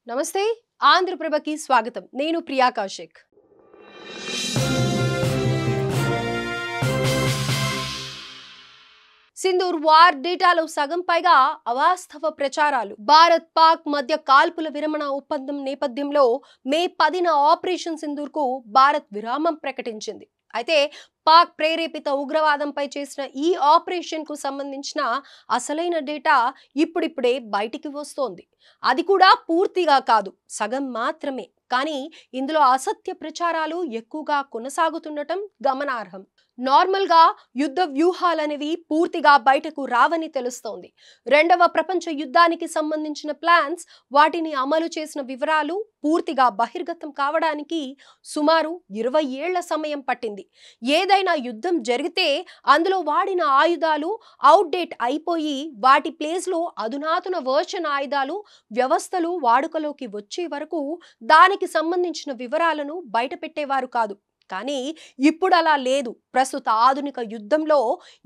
నమస్తే ఆంధ్రప్రభకి స్వాగతం నేను ప్రియా కౌశిక్ సింధూర్ వార్ డేటాలో సగం పైగా అవాస్తవ ప్రచారాలు భారత్ పాక్ మధ్య కాల్పుల విరమణ ఒప్పందం నేపథ్యంలో మే 10న ఆపరేషన్ సింధూర్ కు భారత్ విరామం ప్రకటించింది అయితే పాక్ ప్రేరేపిత ఉగ్రవాదంపై చేసిన ఈ ఆపరేషన్ కు సంబంధించిన అసలైన డేటా ఇప్పుడిప్పుడే బయటికి వస్తోంది అది కూడా పూర్తిగా కాదు సగం మాత్రమే కానీ ఇందులో అసత్య ప్రచారాలు ఎక్కువగా కొనసాగుతుండటం గమనార్హం నార్మల్ గా యుద్ధ వ్యూహాలనేవి పూర్తిగా బయటకు రావని తెలుస్తోంది రెండవ ప్రపంచ యుద్ధానికి సంబంధించిన ప్లాన్స్ వాటిని అమలు చేసిన వివరాలు పూర్తిగా బహిర్గతం కావడానికి సుమారు 20 ఏళ్ల సమయం పట్టింది ఏదైనా యుద్ధం జరిగితే అందులో వాడిన ఆయుధాలు అవుట్డేట్ అయిపోయి వాటి ప్లేస్ లో అధునాతన వర్షన్ ఆయుధాలు వ్యవస్థలు వాడుకలోకి వచ్చే వరకు దానికి సంబంధించిన వివరాలను బయట పెట్టేవారు కాదు కానీ ఇప్పుడు అలా లేదు ప్రస్తుత ఆధునిక యుద్ధంలో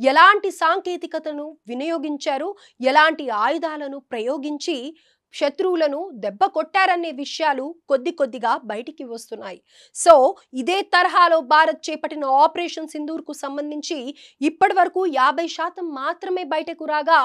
ఎలాంటి సాంకేతికతను వినియోగించారు ఎలాంటి ఆయుధాలను ప్రయోగించి శత్రువులను దెబ్బ కొట్టారనే విషయాలు కొద్దిగా బయటికి వస్తున్నాయి సో ఇదే తరహాలో భారత్ చేపట్టిన ఆపరేషన్ సింధూర్ కు సంబంధించి ఇప్పటి వరకు 50% మాత్రమే బయటకు రాగా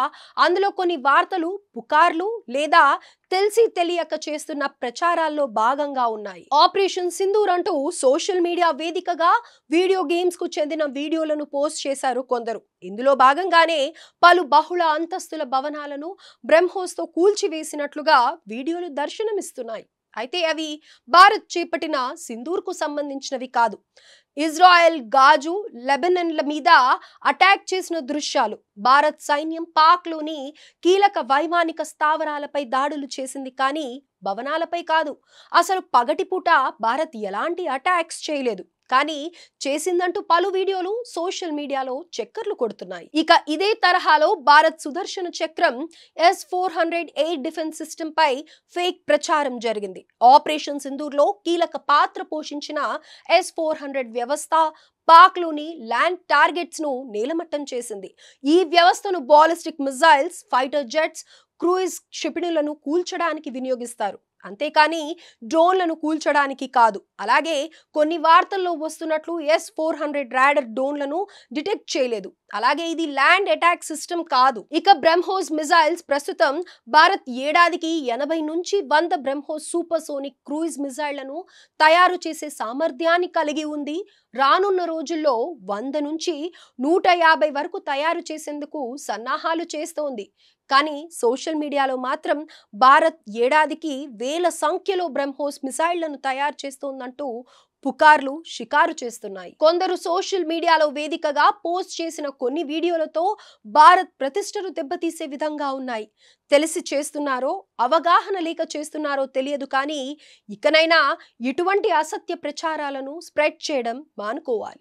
అందులో కొన్ని వార్తలు పుకార్లు లేదా తెలిసి తెలియక చేస్తున్న ప్రచారాల్లో భాగంగా ఉన్నాయి ఆపరేషన్ సింధూర్ అంటూ సోషల్ మీడియా వేదికగా వీడియో గేమ్స్ కు చెందిన వీడియోలను పోస్ట్ చేశారు కొందరు ఇందులో భాగంగానే పలు బహుళ అంతస్తుల భవనాలను బ్రహ్మోస్ తో కూల్చివేసినట్లుగా వీడియోలు దర్శనమిస్తున్నాయి అయితే అవి భారత్ చేపట్టిన సింధూర్ కు సంబంధించినవి కాదు ఇజ్రాయెల్ గాజు లెబనన్ల మీద అటాక్ చేసిన దృశ్యాలు భారత్ సైన్యం పాక్ లోని కీలక వైమానిక స్థావరాలపై దాడులు చేసింది కానీ భవనాలపై కాదు అసలు పగటిపూట భారత్ ఎలాంటి అటాక్స్ చేయలేదు కానీ చేసిందంటూ పలు వీడియోలు సోషల్ మీడియాలో చక్కర్లు కొడుతున్నాయి ఇక ఇదే తరహాలో భారత్ సుదర్శన చక్రం S-400 డిఫెన్స్ సిస్టమ్ పై ఫేక్ ప్రచారం జరిగింది ఆపరేషన్ సింధూర్ లో కీలక పాత్ర పోషించిన S-400 వ్యవస్థ పాక్ లోని ల్యాండ్ టార్గెట్స్ ను నేలమట్టం చేసింది ఈ వ్యవస్థను ballistic missiles fighter jets cruise క్షిపణులను కూల్చడానికి వినియోగిస్తారు అంతేకాని డ్రోన్లను కూల్చడానికి కాదు అలాగే కొన్ని వార్తల్లో వస్తున్నట్లు S-400 రాడర్ డ్రోన్లను డిటెక్ట్ చేయలేదు అలాగే ఇది ల్యాండ్ అటాక్ సిస్టమ్ కాదు ఇక బ్రహ్మోస్ మిసైల్స్ ప్రస్తుతం భారత్ ఏడాదికి 80 నుంచి 100 బ్రహ్మోస్ సూపర్ సోనిక్ క్రూయిజ్ మిసైళ్లను తయారు చేసే సామర్థ్యాన్ని కలిగి ఉంది రానున్న రోజుల్లో 100 నుంచి 150 వరకు తయారు చేసేందుకు సన్నాహాలు చేస్తోంది కానీ సోషల్ మీడియాలో మాత్రం భారత్ ఏడాదికి వేల సంఖ్యలో బ్రహ్మోస్ మిసైళ్లను తయారు చేస్తోందంటూ పుకార్లు షికారు చేస్తున్నాయి కొందరు సోషల్ మీడియాలో వేదికగా పోస్ట్ చేసిన కొన్ని వీడియోలతో భారత్ ప్రతిష్టను దెబ్బతీసే విధంగా ఉన్నాయి తెలిసి చేస్తున్నారో అవగాహన లేక చేస్తున్నారో తెలియదు కానీ ఇకనైనా ఇటువంటి అసత్య ప్రచారాలను స్ప్రెడ్ చేయడం మానుకోవాలి